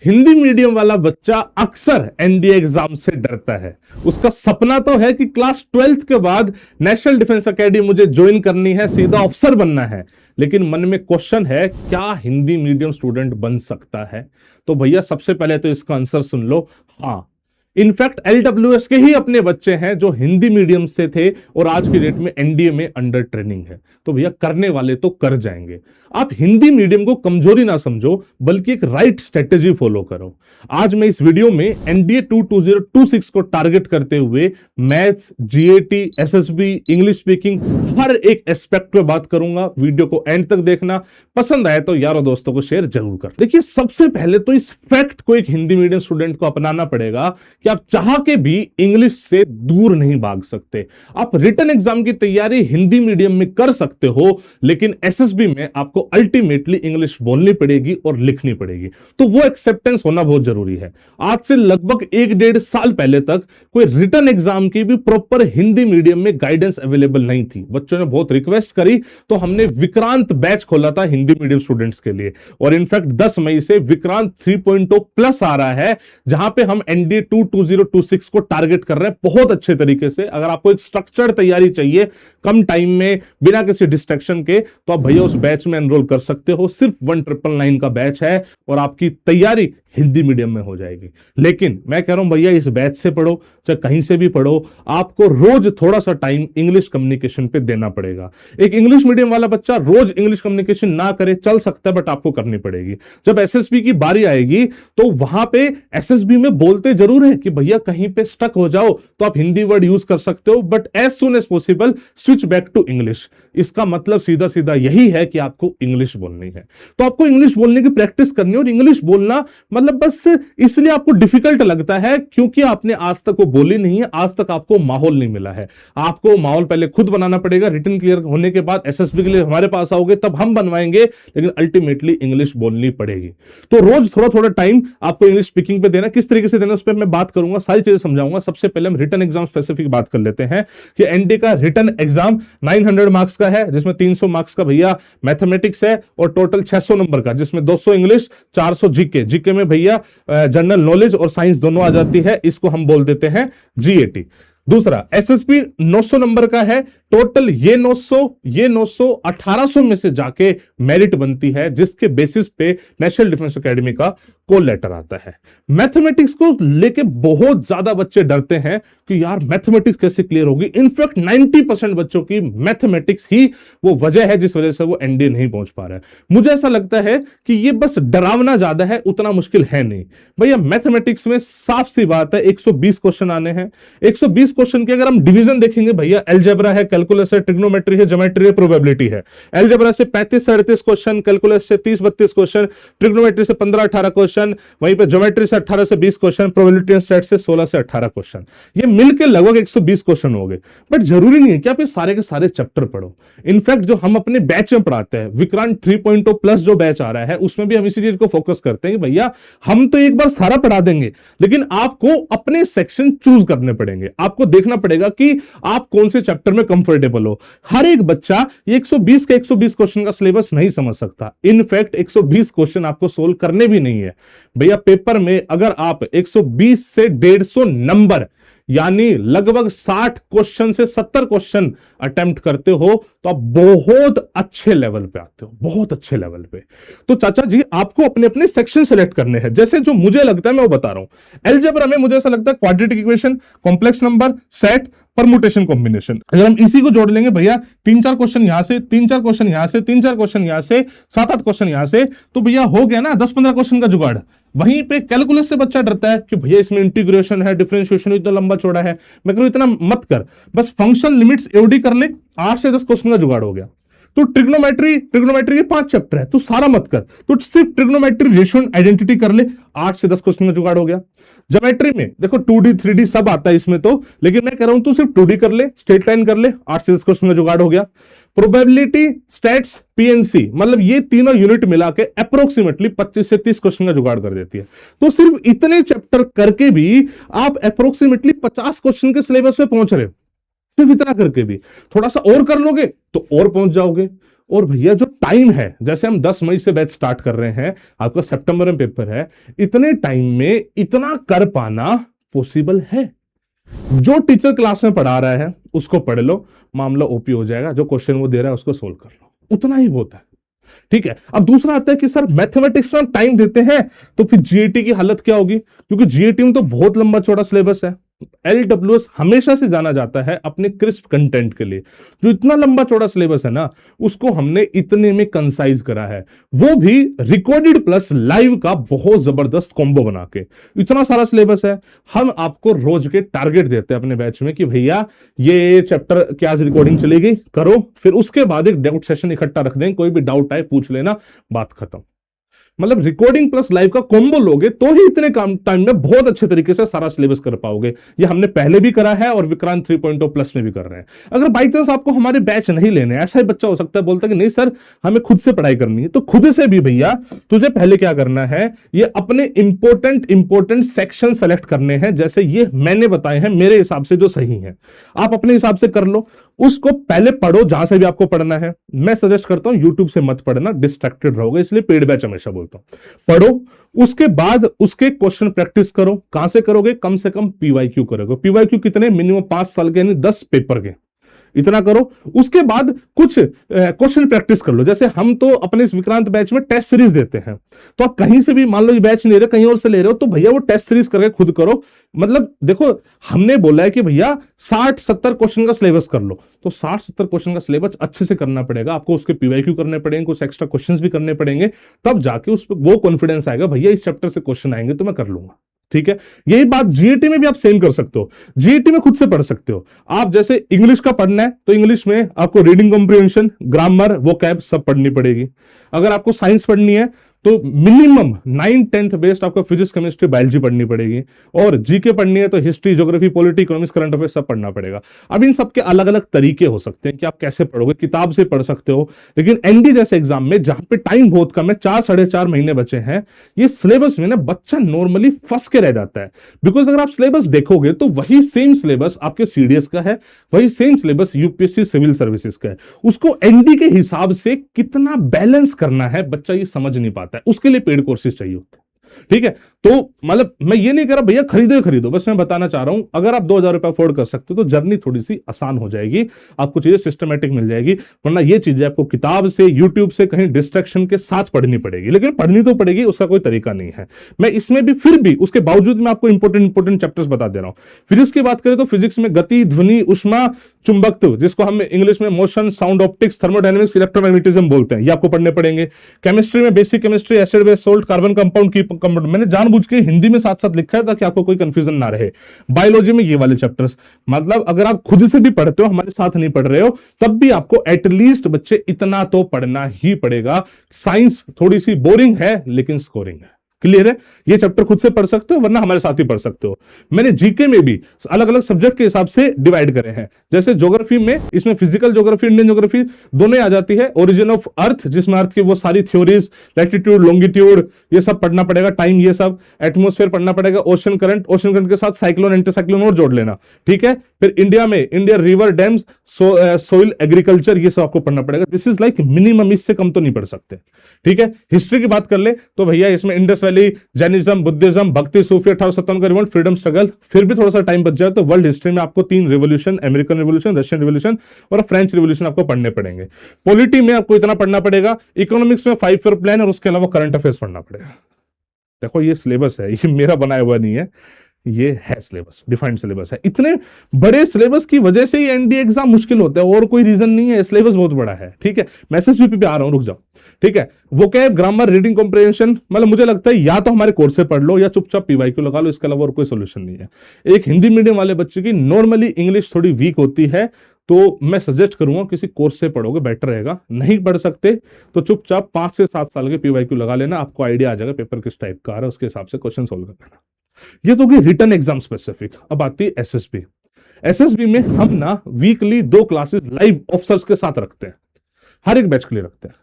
Hindi medium वाला बच्चा अक्सर एनडीए एग्जाम से डरता है। उसका सपना तो है कि क्लास 12th के बाद नेशनल डिफेंस एकेडमी मुझे ज्वाइन करनी है, सीधा अफसर बनना है। लेकिन मन में क्वेश्चन है, क्या हिंदी मीडियम स्टूडेंट बन सकता है? तो भैया सबसे पहले तो इसका आंसर सुन लो, हाँ। इनफैक्ट एलडब्ल्यूएस के ही अपने बच्चे हैं जो हिंदी मीडियम से थे और आज की डेट में एनडीए में अंडर ट्रेनिंग है। तो भैया करने वाले तो कर जाएंगे। आप हिंदी मीडियम को कमजोरी ना समझो, बल्कि एक राइट स्ट्रेटेजी फॉलो करो। आज मैं इस वीडियो में एनडीए 2026 को टारगेट करते हुए maths, GAT, SSB, English speaking हर एक एस्पेक्ट पे बात करूंगा। वीडियो को एंड तक देखना। पसंद आए तो यारों दोस्तों को शेयर जरूर कर। देखिए, सबसे पहले तो इस फैक्ट को एक हिंदी मीडियम स्टूडेंट को अपनाना पड़ेगा कि आप चाह के भी इंग्लिश से दूर नहीं भाग सकते। आप रिटन एग्जाम की तैयारी हिंदी मीडियम में कर सकते हो, लेकिन एसएसबी में आपको अल्टीमेटली इंग्लिश बोलनी पड़ेगी और लिखनी पड़ेगी। तो वो एक्सेप्टेंस होना बहुत जरूरी है। आज से लगभग 1-1.5 साल पहले तक कोई रिटन एग्जाम की भी प्रॉपर हिंदी मीडियम में गाइडेंस अवेलेबल नहीं थी। बच्चों ने बहुत रिक्वेस्ट करी तो हमने विक्रांत बैच खोला था हिंदी मीडियम स्टूडेंट्स के लिए। और इनफैक्ट 10 मई से विक्रांत 3.0 प्लस आ रहा है, जहां पे हम एनडीए 2026 को टारगेट कर रहे हैं बहुत अच्छे तरीके से। अगर आपको एक स्ट्रक्चर्ड तैयारी चाहिए कम टाइम में बिना किसी डिस्ट्रैक्शन के, तो आप भैया उस बैच में एनरोल कर सकते हो। सिर्फ 1999 का बैच है और आपकी तैयारी हिंदी मीडियम में हो जाएगी। लेकिन मैं कह रहा हूं भैया, इस बैच से पढ़ो चाहे कहीं से भी पढ़ो, आपको रोज थोड़ा सा टाइम इंग्लिश कम्युनिकेशन पे देना पड़ेगा। एक इंग्लिश मीडियम वाला बच्चा रोज इंग्लिश कम्युनिकेशन ना करे चल सकता है, बट आपको करनी पड़ेगी। जब एसएसबी की बारी आएगी तो वहां पे एसएसबी में बोलते जरूर है कि भैया कहीं पे स्टक हो जाओ तो आप हिंदी वर्ड यूज कर सकते हो, but as soon as possible switch back to English. इसका मतलब सीधा सीधा यही है कि आपको इंग्लिश बोलनी है। तो आपको इंग्लिश बोलने की प्रैक्टिस करनी है। और इंग्लिश बोलना मतलब बस इसलिए आपको डिफिकल्ट लगता है क्योंकि आपने आज तक वो बोली नहीं है, आज तक आपको माहौल नहीं मिला है। आपको माहौल पहले खुद बनाना पड़ेगा। रिटन क्लियर होने के बाद एसएसबी के लिए हमारे पास आओगे तब हम बनवाएंगे, लेकिन अल्टीमेटली इंग्लिश बोलनी पड़ेगी। तो रोज थोड़ा थोड़ा टाइम आपको इंग्लिश स्पीकिंग पे देना। किस तरीके से देना उस पर मैं बात करूंगा, सारी चीजें समझाऊंगा। सबसे पहले हम रिटन एग्जाम स्पेसिफिक बात कर लेते हैं कि एनडीए का रिटन एग्जाम 900 मार्क्स का है, जिसमें 300 मार्क्स का भैया मैथमेटिक्स है और टोटल 600 नंबर का, जिसमें 200 इंग्लिश, 400 जीके। जीके में भैया जनरल नॉलेज और साइंस दोनों आ जाती है, इसको हम बोल देते हैं जीएटी। दूसरा एसएसपी 900 नंबर का है। टोटल ये 900 1800 में से जाके मेरिट बनती है, जिसके बेसिस पे नेशनल डिफेंस एकेडमी का कॉल लेटर आता है। मैथमेटिक्स को लेके बहुत ज्यादा बच्चे डरते हैं कि यार मैथमेटिक्स कैसे क्लियर होगी। इनफैक्ट 90% बच्चों की मैथमेटिक्स ही वो वजह है जिस वजह से वो एनडीए नहीं पहुंच पा रहा है। मुझे ऐसा लगता है कि ये बस डरावना ज्यादा है, उतना मुश्किल है नहीं। भैया मैथमेटिक्स में साफ सी बात है 120 क्वेश्चन आने हैं। 120 क्वेश्चन के अगर हम डिवीजन देखेंगे भैया, अलजेब्रा है, कैलकुलस है, ट्रिग्नोमेट्री है, ज्योमेट्री है, प्रोबेबिलिटी है। अलजेब्रा से 35-37 क्वेश्चन, कैलकुलस से 30-32 क्वेश्चन, ट्रिग्नोमेट्री से 15-18 क्वेश्चन, वहीं पे ज्योमेट्री से 18 से 20 क्वेश्चन, प्रोबेबिलिटी एंड स्टैट से 16 से 18 क्वेश्चन। ये मिलकर लगभग 120 क्वेश्चन हो गए। बट जरूरी नहीं है कि आप ये सारे के सारे चैप्टर पढ़ो। इनफैक्ट जो हम अपने बैच में पढ़ाते हैं, विक्रांत 3.0 प्लस जो बैच आ रहा है, उसमें भी हम इसी चीज को फोकस करते हैं कि भैया हम तो एक बार सारा पढ़ा देंगे, लेकिन आपको अपने सेक्शन चूज करने पड़ेंगे। आपको देखना पड़ेगा कि आप कौन से चैप्टर में कंफर्टेबल हो। हर एक बच्चा 120 के 120 क्वेश्चन का सिलेबस नहीं समझ सकता। इनफैक्ट 120 क्वेश्चन आपको सोल्व करने भी नहीं है भैया। पेपर में अगर आप 120 से 150 नंबर यानी लगभग 60 क्वेश्चन से 70 क्वेश्चन अटेम्प्ट करते हो तो आप बहुत अच्छे लेवल पे आते हो, बहुत अच्छे लेवल पे। तो चाचा जी आपको अपने अपने सेक्शन सेलेक्ट करने हैं। जैसे जो मुझे लगता है मैं वो बता रहा हूं। अलजेब्रा में मुझे ऐसा लगता है quadratic equation, complex number, set, permutation, combination. अगर हम इसी को जोड़ लेंगे भैया, 3-4 क्वेश्चन यहां से, 3-4 क्वेश्चन यहां से, 3-4 क्वेश्चन यहां से, 7-8 क्वेश्चन यहां से, तो भैया हो गया ना 10-15 क्वेश्चन का जुगाड़। वहीं पे कैलकुलस से बच्चा डरता है कि भैया इसमें इंटीग्रेशन है, डिफरेंशिएशन इतना लंबा चौड़ा है। मैं कहूं इतना मत कर, बस फंक्शन लिमिट्स एओडी कर ले, 8 से 10 क्वेश्चन का जुगाड़ हो गया। तो ट्रिग्नोमेट्री के 5 चैप्टर है, तो सारा मत कर, तो सिर्फ ट्रिग्नोमेट्री, रेशियो एंड आइडेंटिटी कर ले, 8 से 10 क्वेश्चन का जुगाड़ हो गया। ज्योमेट्री में देखो 2D 3D सब आता है इसमें तो, लेकिन मैं कह रहा हूं तू सिर्फ 2D कर ले, स्ट्रेट लाइन कर ले, 8 से 10 क्वेश्चन का जुगाड़ हो गया। प्रोबेबिलिटी, स्टैट्स, पीएनसी, मतलब ये तीनों यूनिट मिला के अप्रोक्सीमेटली 25 से 30 क्वेश्चन का जुगाड़ कर देती है। तो सिर्फ इतने चैप्टर करके भी आप अप्रोक्सीमेटली 50 क्वेश्चन के सिलेबस पे पहुंच रहे हो। सिर्फ इतना करके भी थोड़ा सा और कर लोगे तो और पहुंच जाओगे। और भैया जो टाइम है, जैसे हम 10 मई से बैच स्टार्ट कर रहे हैं, आपका सितंबर में पेपर है, इतने टाइम में इतना कर पाना पॉसिबल है? जो टीचर क्लास में पढ़ा रहा है उसको पढ़ लो, मामला ओपी हो जाएगा। जो क्वेश्चन वो दे रहा है उसको सोल्व कर लो, उतना ही बहुत है। ठीक है, अब दूसरा आता है कि सर मैथमेटिक्स में हम टाइम देते हैं तो फिर जीएटी की हालत क्या होगी? क्योंकि जीएटी में तो बहुत लंबा चौड़ा सिलेबस है। एलडब्ल्यूएस हमेशा से जाना जाता है अपने क्रिस्प कंटेंट के लिए। जो इतना लंबा चौड़ा सिलेबस है ना, उसको हमने इतने में कंसाइज करा है, वो भी रिकॉर्डेड प्लस लाइव का बहुत जबरदस्त कॉम्बो बना के। इतना सारा सिलेबस है, हम आपको रोज के टारगेट देते हैं अपने बैच में कि भैया ये चैप्टर की आज रिकॉर्डिंग चलेगी, करो, फिर उसके बाद एक डाउट सेशन इकट्ठा रख देंगे, कोई भी डाउट आए पूछ लेना, बात खत्म। मतलब रिकॉर्डिंग प्लस लाइव का कॉम्बो लोगे तो ही इतने कम टाइम में बहुत अच्छे तरीके से सारा सिलेबस कर पाओगे। ये हमने पहले भी करा है और विक्रांत 3.0 प्लस में भी कर रहे हैं। अगर बाई चांस आपको हमारे बैच नहीं लेने, ऐसा ही बच्चा हो सकता है बोलता है कि नहीं सर हमें खुद से पढ़ाई करनी है, तो खुद से भी भैया तुझे पहले क्या करना है, ये अपने इंपॉर्टेंट सेक्शन सेलेक्ट करने हैं, जैसे ये मैंने बताए हैं मेरे हिसाब से जो सही है, आप अपने हिसाब से कर लो। उसको पहले पढ़ो जहां से भी आपको पढ़ना है। मैं सजेस्ट करता हूं यूट्यूब से मत पढ़ना, डिस्ट्रैक्टेड रहोगे, इसलिए पेड बैच हमेशा बोलता हूं पढ़ो। उसके बाद उसके क्वेश्चन प्रैक्टिस करो। कहां से करोगे? कम से कम पीवाईक्यू करोगे। पीवाईक्यू कितने? मिनिमम 5 साल के, यानी 10 पेपर के, इतना करो। उसके बाद कुछ क्वेश्चन प्रैक्टिस कर लो। जैसे हम तो अपने इस विक्रांत बैच में टेस्ट सीरीज देते हैं, तो आप कहीं से भी मान लो ये बैच नहीं ले रहे, कहीं और से ले रहे हो, तो भैया वो टेस्ट सीरीज करके खुद करो। मतलब देखो, हमने बोला है कि भैया 60-70 क्वेश्चन का सिलेबस कर लो, तो 60-70 क्वेश्चन का सिलेबस अच्छे से करना पड़ेगा आपको। उसके पीवाईक्यू करने पड़ेंगे, कुछ एक्स्ट्रा क्वेश्चंस भी करने पड़ेंगे, तब जाके उस पर वो कॉन्फिडेंस आएगा भैया इस चैप्टर से क्वेश्चन आएंगे तो मैं कर लूंगा। ठीक है, यही बात जीएटी में भी आप सेम कर सकते हो। जीएटी में खुद से पढ़ सकते हो आप। जैसे इंग्लिश का पढ़ना है तो इंग्लिश में आपको रीडिंग कॉम्प्रिहेंशन, ग्रामर, वोकैब सब पढ़नी पड़ेगी। अगर आपको साइंस पढ़नी है तो मिनिमम 9-10th बेस्ड आपको फिजिक्स, केमिस्ट्री, बायोलॉजी पढ़नी पड़ेगी। और जीके पढ़नी है तो history, geography, polity, economics, current affairs सब पढ़ना पड़ेगा। अब इन सबके अलग अलग तरीके हो सकते हैं कि आप कैसे पढ़ोगे। किताब से पढ़ सकते हो, लेकिन एनडी जैसे एग्जाम में जहां पे टाइम बहुत कम है, 4-4.5 महीने बचे हैं, ये सिलेबस में ना बच्चा नॉर्मली फंस के रह जाता है। बिकॉज अगर आप सिलेबस देखोगे तो वही सेम सिलेबस आपके सीडीएस का है, वही same syllabus UPSC civil services का है। उसको एनडी के हिसाब से कितना बैलेंस करना है बच्चा ये समझ नहीं पाता है, उसके लिए पेड कोर्सेज चाहिए होते हैं। ठीक है, तो मतलब मैं ये नहीं कह रहा भैया खरीदो ही खरीदो, बस मैं बताना चाह रहा हूं अगर आप 2000 रुपए अफोर्ड कर सकते हो तो जर्नी थोड़ी सी आसान हो जाएगी, आपको चीजें सिस्टमेटिक मिल जाएगी। वरना ये चीजें आपको किताब से, यूट्यूब से, कहीं डिस्ट्रैक्शन के साथ पढ़नी पड़ेगी, लेकिन पढ़नी तो पड़ेगी, उसका कोई तरीका नहीं है। मैं इसमें भी फिर भी उसके बावजूद मैं आपको इंपोर्टेंट चैप्टर्स बता दे रहा हूं। फिजिक्स की बात करें तो फिजिक्स में गति, ध्वनि, ऊष्मा, चुंबकत्व, जिसको हम इंग्लिश में motion, sound, optics, thermodynamics, electromagnetism बोलते हैं, ये आपको पढ़ने पड़ेंगे। केमिस्ट्री में basic chemistry, acid base salt, carbon compound की कंपाउंड, मैंने जानबूझ के हिंदी में साथ साथ लिखा है ताकि आपको कोई कंफ्यूजन ना रहे। बायोलॉजी में ये वाले चैप्टर्स, मतलब अगर आप खुद से भी पढ़ते हो, हमारे साथ नहीं पढ़ रहे हो, तब भी आपको एटलीस्ट बच्चे इतना तो पढ़ना ही पड़ेगा। साइंस थोड़ी सी बोरिंग है लेकिन स्कोरिंग है। क्लियर है? ये चैप्टर खुद से पढ़ सकते हो, वरना हमारे साथ ही पढ़ सकते हो। मैंने जीके में भी अलग अलग सब्जेक्ट के हिसाब से डिवाइड करे हैं। जैसे ज्योग्राफी में, इसमें फिजिकल ज्योग्राफी, इंडियन ज्योग्राफी दोनों आ जाती है। ओरिजिन ऑफ अर्थ, जिसमें अर्थ की वो सारी थ्योरीज, लैटिट्यूड, लॉन्गिट्यूड, ये सब पढ़ना पड़ेगा, टाइम, ये सब। एटमोस्फेयर पढ़ना पड़ेगा, ओशन करंट के साथ साइक्लोन, एंटी साइक्लोन और जोड़ लेना। ठीक है, फिर इंडिया में India river, dams, soil, agriculture, ये सब आपको पढ़ना पड़ेगा। दिस इज लाइक मिनिमम, इससे कम तो नहीं पढ़ सकते। ठीक है, हिस्ट्री की बात कर ले तो भैया इसमें इंडस वैली, जैनिज्म, बुद्धिज्म, भक्ति, सूफी, 1857 का रिवोल्ट, फ्रीडम स्ट्रगल, फिर भी थोड़ा सा टाइम बच जाए तो वर्ल्ड हिस्ट्री में आपको 3 revolution, American revolution, Russian revolution और फ्रेंच रिवोल्यूशन आपको पढ़ने पड़ेंगे। पॉलिटी में आपको इतना पढ़ना पड़ेगा। इकोनॉमिक्स में 5 ईयर प्लान और उसके अलावा करंट अफेयर्स पढ़ना पड़ेगा। देखो ये सिलेबस है, ये मेरा बनाया हुआ नहीं है, ये है सिलेबस, डिफाइंड सिलेबस है। इतने बड़े सिलेबस की वजह से ही एनडीए एग्जाम मुश्किल होता है, और कोई रीजन नहीं है, सिलेबस बहुत बड़ा है। ठीक है, मैसेज भी आ रहा हूं, रुक जाओ। ठीक है, वोकैब, ग्रामर, रीडिंग कॉम्प्रिहेंशन, मतलब मुझे लगता है या तो हमारे कोर्स से पढ़ लो या चुपचाप पीवाईक्यू लगा लो, इसके अलावा और कोई सोल्यूशन नहीं है। एक हिंदी मीडियम वाले बच्चे की नॉर्मली इंग्लिश थोड़ी वीक होती है, तो मैं सजेस्ट करूंगा किसी कोर्स से पढ़ोगे बेटर रहेगा। नहीं पढ़ सकते तो चुपचाप 5 से 7 साल के पीवाईक्यू लगा लेना, आपको आइडिया आ जाएगा पेपर किस टाइप का आ रहा है, उसके हिसाब से क्वेश्चन सोल्व कर लेना। ये तो होगी रिटन एग्जाम स्पेसिफिक। अब आती है एसएसबी। एसएसबी में हम ना वीकली 2 क्लासेस लाइव ऑफिसर्स के साथ रखते हैं, हर एक बैच के लिए रखते हैं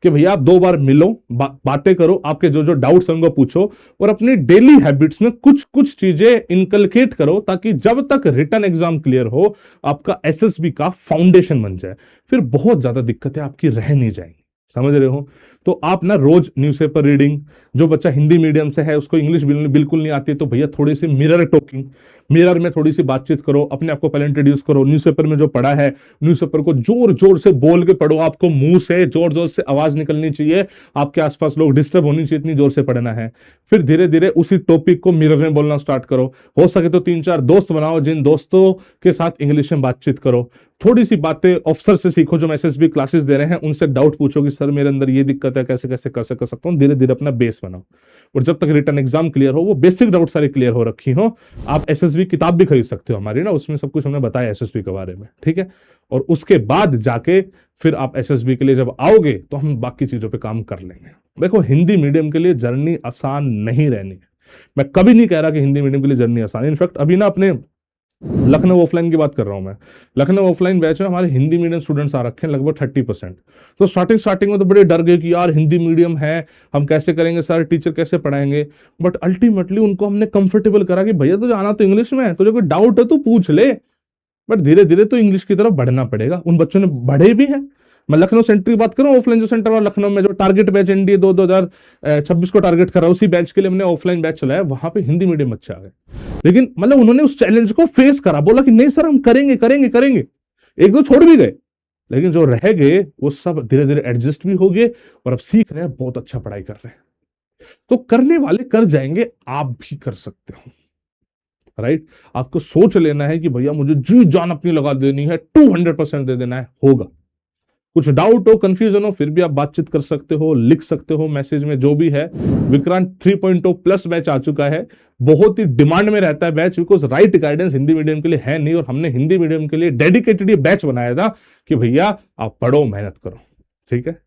कि भैया आप 2 बार मिलो, बातें करो, आपके जो जो डाउट्स हैं उनको पूछो और अपनी डेली हैबिट्स में कुछ कुछ चीजें इनकलकेट करो, ताकि जब तक रिटन एग्जाम क्लियर हो आपका एसएसबी का फाउंडेशन बन जाए। फिर बहुत ज्यादा दिक्कतें आपकी रह नहीं जाएंगी। समझ रहे हो? तो आप ना रोज न्यूज़पेपर रीडिंग, जो बच्चा हिंदी मीडियम से है उसको इंग्लिश बिल्कुल नहीं आती, तो भैया थोड़ी सी मिरर टॉकिंग, मिरर में थोड़ी सी बातचीत करो, अपने आप को पहले इंट्रोड्यूस करो, न्यूज़पेपर में जो पढ़ा है न्यूज़पेपर को जोर जोर से बोल के पढ़ो, आपको मुंह से जोर जोर से आवाज निकलनी चाहिए, आपके आसपास लोग डिस्टर्ब होनी चाहिए, इतनी जोर से पढ़ना है। फिर धीरे धीरे उसी टॉपिक को मिरर में बोलना स्टार्ट करो। हो सके तो 3-4 दोस्त बनाओ, जिन दोस्तों के साथ इंग्लिश में बातचीत करो। थोड़ी सी बातें ऑफिसर से सीखो जो एसएसबी क्लासेस दे रहे हैं, उनसे डाउट पूछो कि सर मेरे अंदर ये दिक्कत है, कैसे कैसे कर सकता हूँ। धीरे धीरे अपना बेस बनाओ, और जब तक रिटर्न एग्जाम क्लियर हो, वो बेसिक डाउट सारी क्लियर हो रखी हो, आप एसएसबी किताब भी खरीद सकते हो हमारी ना, उसमें सब कुछ हमने बताया एसएसबी के बारे में, ठीक है। और उसके बाद जाके फिर आप एसएसबी के लिए जब आओगे तो हम बाकी चीजों पे काम कर लेंगे। देखो, हिंदी मीडियम के लिए जर्नी आसान नहीं रहनी है। मैं कभी नहीं कह रहा कि हिंदी मीडियम के लिए जर्नी आसान है। इनफैक्ट अभी ना अपने लखनऊ ऑफलाइन की बात कर रहा हूं मैं। लखनऊ ऑफलाइन बैच में हमारे हिंदी मीडियम स्टूडेंट्स आ रखे हैं लगभग 30%। तो स्टार्टिंग में तो बड़े डर गए कि यार हिंदी मीडियम है, हम कैसे करेंगे सर, टीचर कैसे पढ़ाएंगे। बट अल्टीमेटली उनको हमने कंफर्टेबल करा कि भैया तुझे आना तो इंग्लिश में है, तुझे कोई डाउट है तो पूछ ले। बट धीरे धीरे तो इंग्लिश की तरफ बढ़ना पड़ेगा। उन बच्चों ने बढ़े भी हैं। मैं लखनऊ सेंटर की बात करूं, ऑफलाइन जो सेंटर और लखनऊ में जो टारगेट बैच एनडीए 2026 को टारगेट कर रहा है, उसी बैच के लिए हमने ऑफलाइन बैच चलाया, वहां पे हिंदी मीडियम बच्चे आ गए। लेकिन मतलब उन्होंने उस चैलेंज को फेस करा, बोला कि नहीं सर हम करेंगे करेंगे करेंगे। एक दो छोड़ भी गए, लेकिन जो रह गए वो सब धीरे धीरे एडजस्ट भी हो गए और अब सीख रहे हैं, बहुत अच्छा पढ़ाई कर रहे हैं। तो करने वाले कर जाएंगे, आप भी कर सकते हो, राइट। आपको सोच लेना है कि भैया मुझे जी जान अपनी लगा देनी है, 200% दे देना है, होगा। कुछ डाउट हो, कंफ्यूजन हो, फिर भी आप बातचीत कर सकते हो, लिख सकते हो मैसेज में, जो भी है। विक्रांत 3.0 प्लस बैच आ चुका है, बहुत ही डिमांड में रहता है batch, because right guidance Hindi medium के लिए है नहीं, और हमने हिंदी मीडियम के लिए डेडिकेटेड ये बैच बनाया था कि भैया आप पढ़ो, मेहनत करो, ठीक है।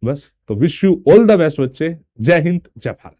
बस तो wish you all the best बच्चे। जय हिंद, जय भारत।